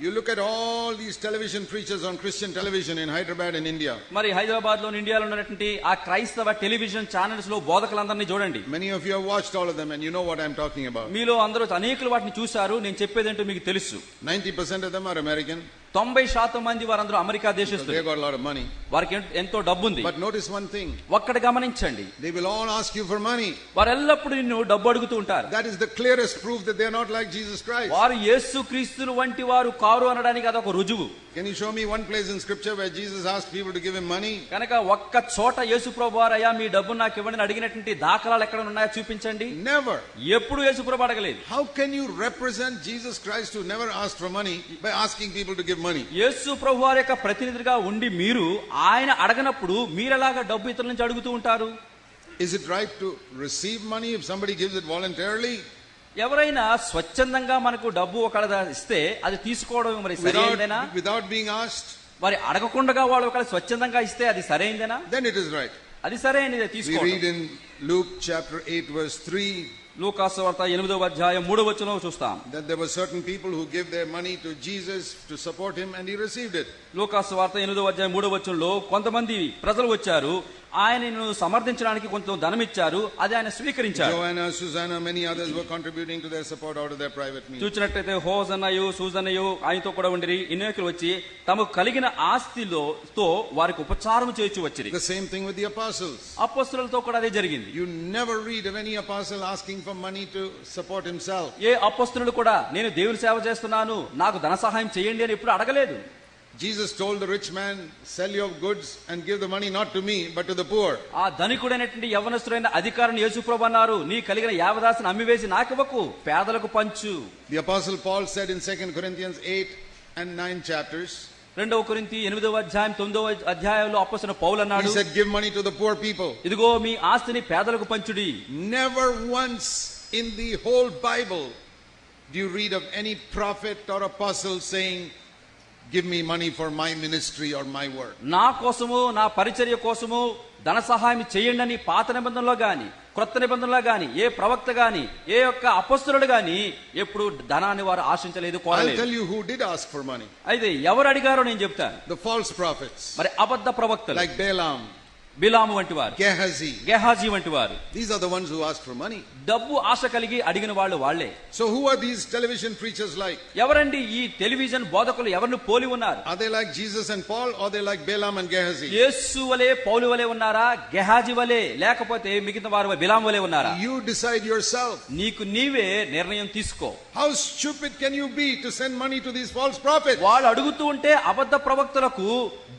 You look at all these television preachers on Christian television in Hyderabad in India. మరి హైదరాబాద్ లో ఇండియాలో ఉన్నటువంటి ఆ క్రైస్తవ టెలివిజన్ ఛానల్స్ లో బోధకులందరినీ చూడండి. Many of you have watched all of them and you know what I'm talking about. మీలో అందరూ అనేకులు వాటిని చూశారు. నేను చెప్పేదేంటో మీకు తెలుసు. 90% of them are American. 90% మంది వారందరూ America దేశస్థులు. They got a lot of money. వారికి ఎంతో డబ్బు ఉంది. But notice one thing. ఒక్కటి గమనించండి. They will all ask you for money. వారు ఎల్లప్పుడూ నిన్ను డబ్బు అడుగుతూ ఉంటారు. That is the clearest proof that they are not like Jesus Christ. వారు యేసుక్రీస్తును వంటి వారు కారు అనడానికి అదొక రుజువు. Can you show me one place in scripture where Jesus asked people to give him money? కనుక ఒక్క చోట యేసుప్రభు వారు అయ్యా మీ డబ్బు నాకు ఇవ్వండి అని అడిగినటువంటి దాఖలాలు ఎక్కడ ఉన్నాయో చూపించండి. Never. ఎప్పుడు యేసుప్రభు అడగలేదు. How can you represent Jesus Christ who never asked for money by asking people to give money? యేసు ప్రభు వారి యొక్క ప్రతినిధిగా ఉండి మీరు ఆయన అడగనప్పుడు మీరెలాగా డబ్బు ఇతరుల నుంచి అడుగుతూ ఉంటారు? Is it right to receive money if somebody gives it voluntarily? ఎవరైనా స్వచ్ఛందంగా మనకు డబ్బు ఒకళ్ళ ఇస్తే అది తీసుకోవడం మరి సరైనదేనా? Without being asked? మరి అడగకుండా వాళ్ళు ఒకళ్ళ స్వచ్ఛందంగా ఇస్తే అది సరైనదేనా? Then it is right. అది సరైనదే తీసుకోవడం. We read in Luke chapter 8 verse 3. లూకాసు వార్త 8వ అధ్యాయం 3వ వచనం చూస్తాం. That there were certain people who give their money to Jesus to support him and he received it. లూకాసు వార్త 8వ అధ్యాయం 3వ వచనంలో కొంతమంది ప్రజలు వచ్చారు, ఆయనను సమర్థించడానికి కొంత ధనం ఇచ్చారు, అది ఆయన స్వీకరించారు. Joanna, Susanna, many others were contributing to their support out of their private means. చూచినట్లయితే హోసన్నయు సూజన్నయు ఆయనతో కూడా ఉండిరి. ఇన్నేకులు వచ్చి తమకు కలిగిన ఆస్తితో వారికి ఉపచారం చేయించి వచ్చిరి. The same thing with the apostles. అపోస్తలులతో కూడా అదే జరిగింది. You never read of any apostle asking for money to support himself. ఏ అపోస్తలుడు కూడా నేను దేవుని సేవ చేస్తున్నాను నాకు ధన సహాయం చేయండి అని ఎప్పుడు అడగలేదు. Jesus told the rich man, sell your goods and give the money not to me but to the poor. ఆ ధనికుడైనటువంటి యవ్వనస్తుడైన అధికారిని యేసుప్రభు అన్నారు, నీ కలిగిన యావదాసును అమ్మివేసి నాకివ్వకు, పేదలకు పంచు. The apostle Paul said in 2 Corinthians 8 and 9 chapters. 2 కొరింథీ 8వ అధ్యాయం 9వ అధ్యాయంలో అపోస్తలుడు పౌలు అన్నాడు, he said give money to the poor people. ఇదిగో మీ ఆస్తిని పేదలకు పంచుడి. Never once in the whole Bible do you read of any prophet or apostle saying give me money for my ministry or my work. నా కోసము నా పరిచర్య కోసము ధన సహాయం చేయండి అని పాత నిబంధనలో గాని క్రొత్త నిబంధనలో గాని ఏ ప్రవక్త గాని ఏ యొక్క అపొస్తలుడు గాని ఎప్పుడు ధనాన్ని వారు ఆశించలేదు, కోరలేదు. I'll tell you who did ask for money. అయితే ఎవరు అడిగారో నేను చెప్తాను. The false prophets. మరి అబద్ధ ప్రవక్తలు like Balaam, బిలాము వంటి వారు, గెహాజీ వంటి వారు. These are the ones who ask for money. డబ్బు ఆశ కలిగి అడిగిన వాళ్ళు వాళ్ళే. So who are these television preachers like? ఎవరండి ఈ టెలివిజన్ బోధకులు? ఎవరిని పోలి ఉన్నారు? Are they like Jesus and Paul or they like Balaam and Gehazi? యేసు వలే పౌలు వలే ఉన్నారా, గెహాజీ వలే, లేకపోతే మిగతా వారు బిలాము వలే ఉన్నారా? You decide yourself. నీకు నీవే నిర్ణయం తీసుకో. How stupid can you be to send money to these false prophets? వాళ్ళు అడుగుతూ ఉంటే అబద్ధ ప్రవక్తలకు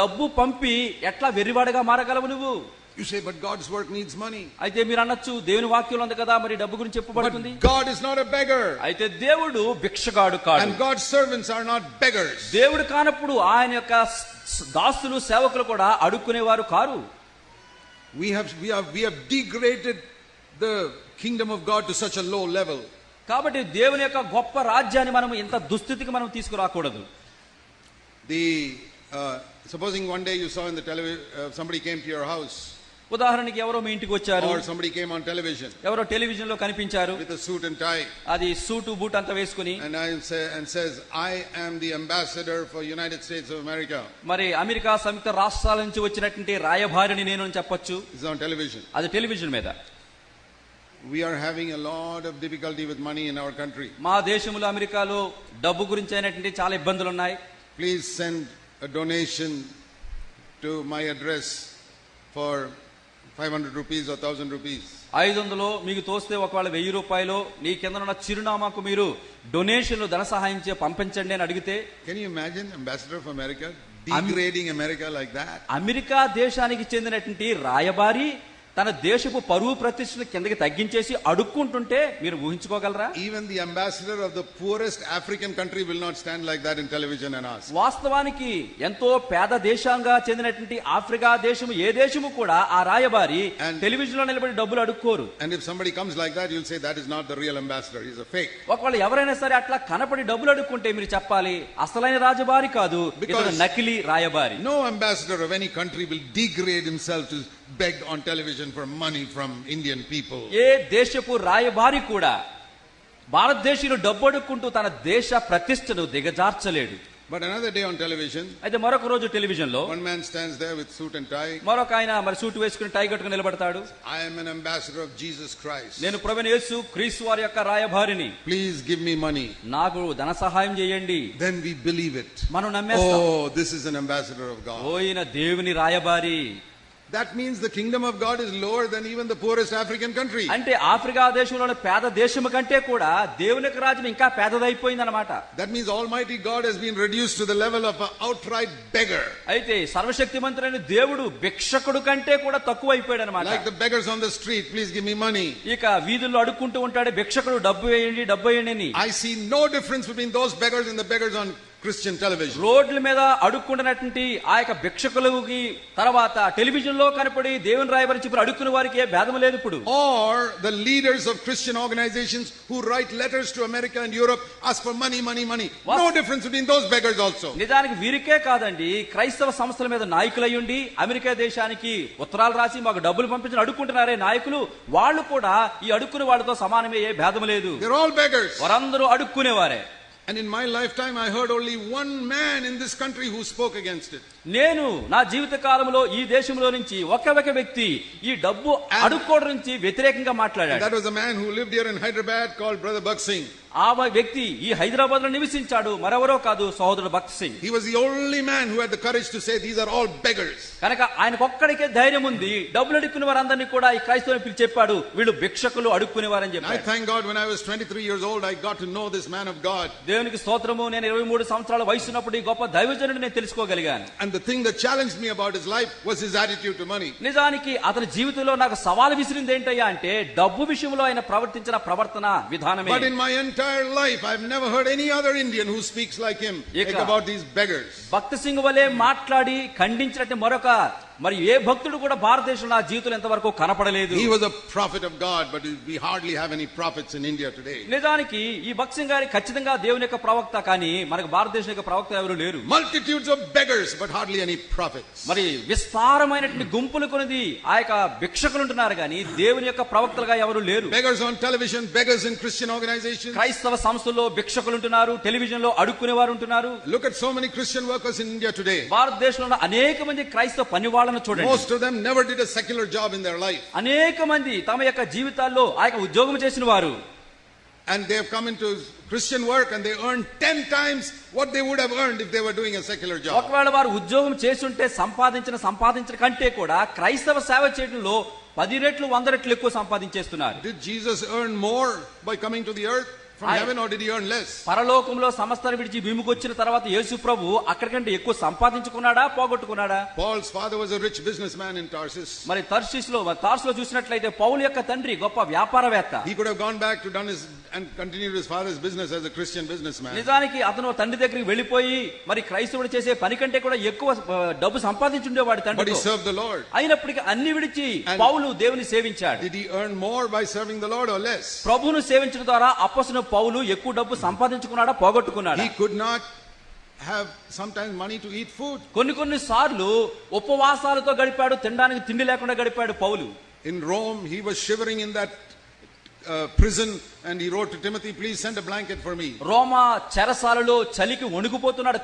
డబ్బు పంపి ఎట్లా వెర్రివాడగా మారగలవు నువ్వు? You say but God's work needs money. అయితే మీరు అనొచ్చు దేవుని వాక్యంలో ఉంది కదా మరి డబ్బు గురించి చెప్పబడుతుంది. But God is not a beggar. అయితే దేవుడు భిక్షగాడు కాడు. And God's servants are not beggars. దేవుడు కానప్పుడు ఆయన యొక్క దాసులు సేవకులు కూడా అడుక్కునేవారు car. We have degraded the kingdom of God to such a low level. కాబట్టి దేవుని యొక్క గొప్ప రాజ్యాన్ని మనం ఇంత దుస్థితికి మనం తీసుకురాకూడదు. Supposing one day you saw in the television somebody came to your house. ఉదాహరణకి ఎవరో మీ ఇంటికి వచ్చారు, or somebody came on television, ఎవరో టెలివిజన్ లో కనిపించారు with a suit and tie, అది సూటు బూట్ అంతా వేసుకుని, and says I am the ambassador for United States of America. మరి అమెరికా సంయుక్త రాష్ట్రాల నుంచి వచ్చినటువంటి రాయబారిని నేను అని చెప్పొచ్చు. It's on television. అది టెలివిజన్ మీద. We are having a lot of difficulty with money in our country. మా దేశంలో అమెరికాలో డబ్బు గురించి అయినటువంటి చాలా ఇబ్బందులు ఉన్నాయి. Please send a donation to my address for 500 rupees or 1000 rupees. 500 మీకు తోస్తే ఒకవేళ 1000 రూపాయలు నీ కింద ఉన్న చిరునామాకు మీరు డొనేషన్లు ధన సహాయం పంపించండి అని అడిగితే, can you imagine ambassador of America degrading America like that? America దేశానికి చెందినటువంటి రాయబారి తన దేశపు పరువు ప్రతిష్టను కిందకి తగ్గించేసి అడుక్కుంటుంటే మీరు ఊహించుకోగలరా? Even the ambassador of the poorest African country will not stand like that in television and ask. వాస్తవానికి ఎంతో పేద దేశంగా చెందినటువంటి ఆఫ్రికా దేశము ఏ దేశము కూడా ఆ రాయబారి టెలివిజన్ లో నిలబడి డబ్బులు అడుక్కోరు. And if somebody comes like that, you'll say that is not the real ambassador, he's a fake. ఒకవేళ ఎవరైనా సరే అట్లా కనపడి డబ్బులు అడుక్కుంటే మీరు చెప్పాలి అసలైన రాయబారి కాదు, ఇతడు నకిలీ రాయబారి. No ambassador of any country will degrade himself to beg on television for money from Indian people. ఏ దేశపు రాయబారి కూడా భారతదేశీయులు డబ్బు అడుక్కుంటూ తన దేశ ప్రతిష్టను దిగజార్చలేడు. But another day on television, అయితే మరొక రోజు టెలివిజన్ లో one man stands there with suit and tie. మరొక ఆయన మరి సూట్ వేసుకుని టై కట్టుకుని నిలబడతాడు. I am an ambassador of Jesus Christ. నేను ప్రభువైన యేసు క్రీస్తు వారి యొక్క రాయబారిని, Please give me money. నాకు ధన సహాయం చేయండి. Then we believe it. మనం నమ్మేస్తాం. Oh, this is an ambassador of God. ఓయిన దేవుని రాయబారి. That means the kingdom of God is lower than even the poorest African country. అంటే ఆఫ్రికా దేశంలోని పేద దేశము కంటే కూడా దేవుని యొక్క రాజ్యం ఇంకా పేదదైపోయింది అన్నమాట. That means Almighty God has been reduced to the level of an outright beggar. అయితే సర్వశక్తిమంతుడైన దేవుడు భిక్షకుడు కంటే కూడా తక్కువ అయిపోయాడు అన్నమాట. Like the beggars on the street, please give me money. ఇక వీధుల్లో అడుక్కుంటూ ఉంటాడు భిక్షకుడు, డబ్బు వేయండి డబ్బు వేయండి అని. I see no difference between those beggars and the beggars on Christian television. రోడ్ల మీద అడుక్కుంటున్నటువంటి ఆ యొక్క భిక్షకులకి తర్వాత టెలివిజన్ లో కనపడి దేవుని రాయబారి చెప్పి అడుక్కునే వారికి ఏ భేదం లేదు ఇప్పుడు. Or the leaders of Christian organizations who write letters to America and Europe ask for money. What? No difference between those beggars also. నిజానికి వీరికే కాదండి, క్రైస్తవ సంస్థల మీద నాయకులయ్యుండి అమెరికా దేశానికి ఉత్తరాలు రాసి మాకు డబ్బులు పంపించి అడుక్కుంటున్నారే నాయకులు, వాళ్ళు కూడా ఈ అడుక్కునే వాళ్ళతో సమానమే, ఏ భేదం లేదు. They're all beggars. వారందరూ అడుక్కునేవారే. And in my lifetime I heard only one man in this country who spoke against it. నేను నా జీవిత కాలంలో ఈ దేశంలో నుంచి ఒక వ్యక్తి ఈ డబ్బు అడుక్కోవడం నుంచి వ్యతిరేకంగా మాట్లాడాడు. That was a man who lived here in Hyderabad called Brother Bhakt Singh. ఆ వ్యక్తి ఈ హైదరాబాద్ లో నివసించాడు, మరెవరో కాదు సహోదరుడు Bakht Singh. He was the only man who had the courage to say these are all beggars. కనుక ఆయనకొక్కడికే ధైర్యం ఉంది, డబ్బులు అడుక్కునే వారందరినీ కూడా ఈ క్రైస్తవుని పిలిచి చెప్పాడు వీళ్ళు భిక్షకులు అడుక్కునేవారని చెప్పాడు. I thank God when I was 23 years old I got to know this man of God. దేవునికి స్తోత్రము, నేను 23 సంవత్సరాల వయసు ఉన్నప్పుడు ఈ గొప్ప దైవజనుడిని నేను తెలుసుకోగలిగాను. And the thing that challenged me about his life was his attitude to money. నిజానికి అతని జీవితంలో నాకు సవాలు విసిరింది ఏంటయ్యా అంటే డబ్బు విషయంలో ఆయన ప్రవర్తించిన ప్రవర్తన విధానమే. But in my entire life I've never heard any other Indian who speaks like him like about these beggars. Bakht Singh వలే మాట్లాడి ఖండించినట్టు మరొక మరి ఏ భక్తుడు కూడా భారతదేశంలో ఆ జీవితంలో ఎంతవరకు కనపడలేదు. He was a prophet of God, but we hardly have any prophets in India today. నిజానికి ఈ భక్త్ సింగ్ గారి ఖచ్చితంగా దేవుని యొక్క ప్రవక్త, కానీ మనకు భారతదేశం యొక్క ప్రవక్త ఎవరు లేరు. Multitudes of beggars but hardly any prophets. మరి విస్తారమైనటువంటి గుంపులు కొనిది ఆ యొక్క భిక్షకులు ఉంటున్నారు, కానీ దేవుని యొక్క ప్రవక్తలుగా ఎవరు లేరు. Beggars on television, beggars in Christian organizations. క్రైస్తవ సంస్థల్లో భిక్షకులు ఉంటున్నారు, టెలివిజన్ లో అడుక్కునేవారు ఉంటున్నారు. Look at so many Christian workers in India today. భారతదేశంలో అనేక మంది క్రైస్తవ పనివాళ్ళను చూడండి. Most of them never did a secular job in their life. అనేక మంది తమ యొక్క జీవితాల్లో ఆ యొక్క ఉద్యోగం చేసిన వారు. And they have come into Christian work and they earn 10 times what they would have earned if they were doing a secular job. ఒకవేళ వారు ఉద్యోగం చేస్తుంటే సంపాదించిన కంటే కూడా క్రైస్తవ సేవ చేయడంలో 10 రెట్లు 100 రెట్లు ఎక్కువ సంపాదించేస్తున్నారు. Did Jesus earn more by coming to the earth from heaven, or did he earn less? పరలోకంలో సమస్తాన్ని విడిచి భూమికి వచ్చిన తర్వాత యేసు ప్రభు అక్కడికంటే ఎక్కువ సంపాదించుకున్నాడా పోగొట్టుకున్నాడా? Paul's father was a rich businessman in Tarsus. మరి తార్సులో చూసినట్లయితే పౌలు యొక్క తండ్రి గొప్ప వ్యాపారవేత్త. He could have gone back to done his and continued his father's business as a Christian businessman. నిజానికి అతను తండ్రి దగ్గరికి వెళ్ళిపోయి మరి క్రైస్తవుడు చేసే పని కంటే కూడా ఎక్కువ డబ్బు సంపాదించుండేవాడు తండ్రి. But he served the Lord. అయినప్పటికీ అన్ని విడిచి పౌలు దేవుని సేవించాడు. Did he earn more by serving the Lord or less? ప్రభువును సేవించడం ద్వారా అపొస్తలుడైన పౌలు ఎక్కువ డబ్బు సంపాదించుకున్నాడా పోగొట్టుకున్నాడా? He could not have sometimes money to eat food. కొన్ని సార్లు ఉపవాసాలతో గడిపాడు, తినడానికి తిండి లేకుండా గడిపాడు పౌలు. In Rome he was shivering in that prison and he wrote to Timothy, please send a blanket for me. రోమా చెరసాలలో చలికి వణుకుపోతున్నాడు,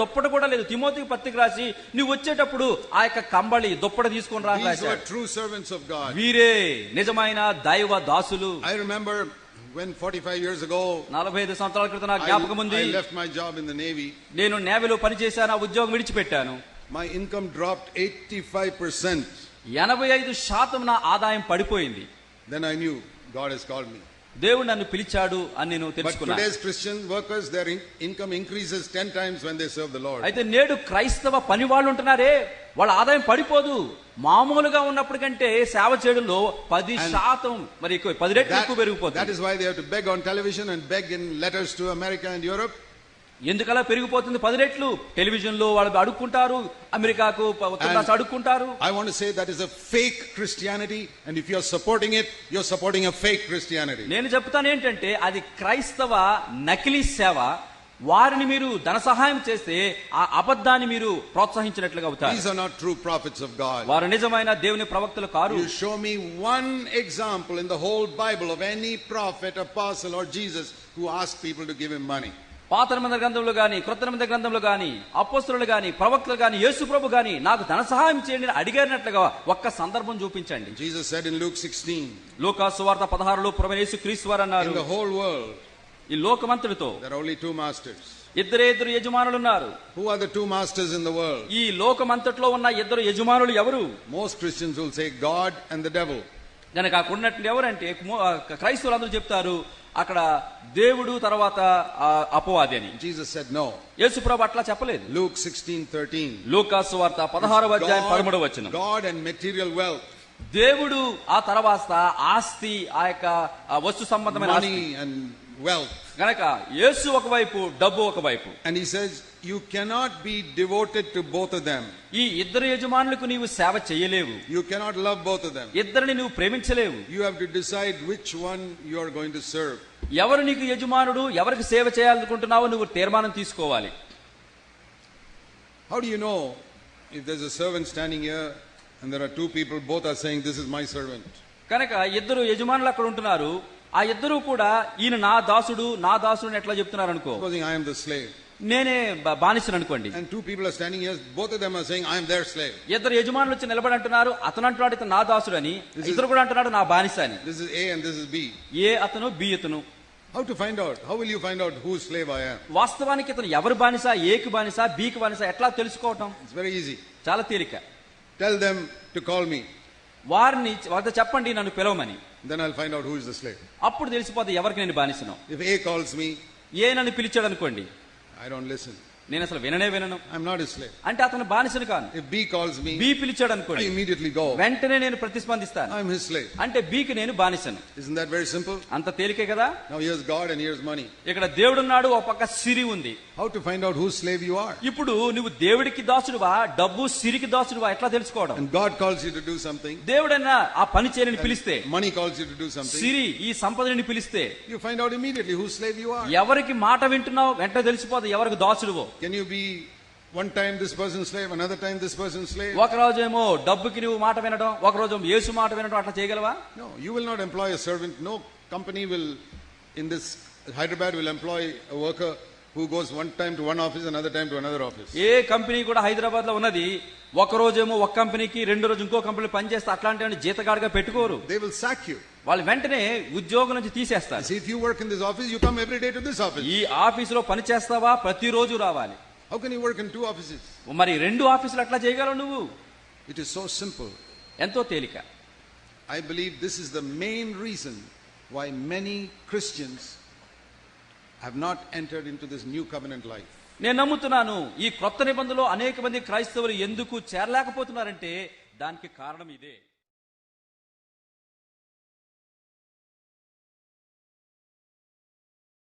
దుప్పటి కూడా లేదు. తిమోతికి పత్రిక రాసి నువ్వు వచ్చేటప్పుడు ఆ యొక్క కంబళి దుప్పటి తీసుకొని రా. These were true servants of God. వీరే నిజమైన దైవ దాసులు. I remember when 45 years ago 45 సంవత్సరాల క్రితం నాకు జ్ఞాపకం ఉంది. I left my job in the Navy. నేను నేవీలో పనిచేశాను, ఆ ఉద్యోగం విడిచిపెట్టాను. My income dropped 85%. 85% నా ఆదాయం పడిపోయింది. Then I knew God has called me. దేవుడు నన్ను పిలిచాడు అని నేను But తెలుసుకున్నాను. today's Christian workers, their income increases 10 times when they serve the Lord. అయితే నేడు క్రైస్తవ పని వాళ్ళు ఉంటున్నారే, వాళ్ళ ఆదాయం పడిపోదు. మామూలుగా ఉన్నప్పటి కంటే సేవ చేయడంలో 10% మరి ఎక్కువ 10 రెట్లు ఎక్కువ పెరిగిపోతుంది. That is why they have to beg on television and beg in letters to America and Europe. ఎందుకలా పెరిగిపోతుంది 10 రెట్లు? టెలివిజన్ లో వాళ్ళు అడుక్కుంటారు, అమెరికాకు అడుక్కుంటారు. I want to say that is a fake Christianity, and if you are supporting it, you are supporting a fake Christianity. నేను చెప్తాను ఏంటంటే అది క్రైస్తవ నకిలీ సేవ. వారిని మీరు ధన సహాయం చేస్తే ఆ అబద్ధాన్ని మీరు ప్రోత్సహించినట్లుగా అవుతారు. These are not true prophets of God. వారు నిజమైన దేవుని ప్రవక్తలు car. You show me one example in the whole Bible of any prophet, apostle or Jesus who asked people to give him money. పాత నిబంధన గ్రంథంలో గాని క్రొత్త నిబంధన గ్రంథంలో గాని అపోస్తలులు గాని ప్రవక్తలు గాని యేసు ప్రభు గాని నాకు ధన సహాయం చేయండి అని అడిగారినట్లుగా ఒక్క సందర్భం చూపించండి. Jesus said in Luke 16, లూకా సువార్త 16లో ప్రభువైన యేసు క్రీస్తు వారు అన్నారు, in the whole world ఈ లోకమంతటితో there are only two masters. ఇద్దరు యజమానులు ఉన్నారు. Who are the two masters in the world? ఈ లోకమంతట్లో ఉన్న ఇద్దరు యజమానులు ఎవరు? Most Christians will say God and the devil. గనక అక్కడ ఉన్నట్టు ఎవరంటే క్రైస్తవులు అందరూ చెప్తారు అక్కడ దేవుడు తర్వాత అపవాది అని. Jesus said no. యేసు ప్రభు అట్లా చెప్పలేదు. Luke 16:13. లూకా సువార్త 16వ అధ్యాయం 13వ వచనం. God and material wealth. దేవుడు ఆ తర్వాత ఆస్తి ఆ యొక్క వస్తు సంబంధమైన money and wealth. గనక యేసు ఒకవైపు డబ్బు ఒకవైపు. And he says you cannot be devoted to both of them. ఈ ఇద్దరు యజమానులకు నీవు సేవ చేయలేవు. You cannot love both of them. ఇద్దరిని నువ్వు ప్రేమించలేవు. You have to decide which one you are going to serve. ఎవరు నీకు యజమానుడు, ఎవరికి సేవ చేయాలనుకుంటున్నావో నువ్వు తీర్మానం తీసుకోవాలి. How do you know if there's a servant standing here and there are two people both are saying this is my servant? కనుక ఇద్దరు యజమానులు అక్కడ ఉంటున్నారు, ఆ ఇద్దరు కూడా ఈయన నా దాసుడు ఎట్లా చెప్తున్నారు అనుకో. Supposing I am the slave. నేనే బానిసను అనుకోండి. And two people are standing here, both of them are saying I am their slave. ఇద్దరు యజమానులు వచ్చి నిలబడి అంటున్నారు, అతను అంటున్నాడు ఇతను నా దాసుడు అని, ఇద్దరు కూడా అంటున్నాడు నా బానిస అని. This is A and this is B. ఏ అతను బి అతను. How to find out? How will you find out whose slave I am? వాస్తవానికి ఇతను ఎవరు బానిస, ఏకి బానిస బికి బానిస ఎట్లా తెలుసుకోవటం? It's very easy. చాలా తేలిక. Tell them to call me. వారితో చెప్పండి నన్ను పిలవమని. Then I'll find out who is the slave. అప్పుడు తెలిసిపోద్ది ఎవరికి నేను బానిసను. If A calls me, ఏ నన్ను పిలిచాడు అనుకోండి, I don't listen. నేను అసలు వినను. I'm not his slave. అంటే అతను బానిసను కాను. If B calls me, B పిలిచాడు అనుకోండి, I immediately go. వెంటనే నేను ప్రతిస్పందిస్తాను. I'm his slave. అంటే బికి నేను బానిసను. Isn't that very simple? అంత తేలికే కదా. Now here's God and here's money. ఇక్కడ దేవుడున్నాడు, ఒక పక్క సిరి ఉంది. How to find out whose slave you are? ఇప్పుడు నువ్వు దేవుడికి దాసుడువా, డబ్బు సిరికి దాసుడువా ఎట్లా తెలుసుకోవడం? And God calls you to do something. దేవుడన్నా ఆ పని చేయని పిలిస్తే, money calls you to do something. సిరి ఈ సంపదని పిలిస్తే, you find out immediately whose slave you are. ఎవరికి మాట వింటున్నావు వెంటనే తెలిసిపోదు ఎవరికి దాసుడువో. Can you be one time this person's slave, another time this person's slave? ఒక రోజేమో డబ్బుకి నువ్వు మాట వినడం, ఒక రోజు యేసు మాట వినడం అట్లా చేయగలవా? No, you will not employ a servant. No company will in this Hyderabad will employ a worker who goes one time to one office, another time to another office. A company కూడా హైదరాబాద్ లో ఉన్నది ఒక రోజేమో ఒక కంపెనీకి, రెండో రోజు ఇంకో కంపెనీ పనిచేస్తే అట్లాంటి జీతగాడిగా పెట్టుకోరు. They will sack you. వాళ్ళు వెంటనే ఉద్యోగం నుంచి తీసేస్తారు. See, if you work in this office, you come every day to this office. ఈ ఆఫీసులో పని చేస్తావా, ప్రతిరోజు రావాలి. How can you work in two offices? మరి రెండు ఆఫీసులు అట్లా చేయగలవు నువ్వు? It is so simple. ఎంతో తేలిక. I believe this is the main reason why many Christians have not entered into this new covenant life. నేను నమ్ముతున్నాను ఈ క్రొత్త నిబంధనలో అనేక మంది క్రైస్తవులు ఎందుకు చేరలేకపోతున్నారంటే దానికి కారణం ఇదే.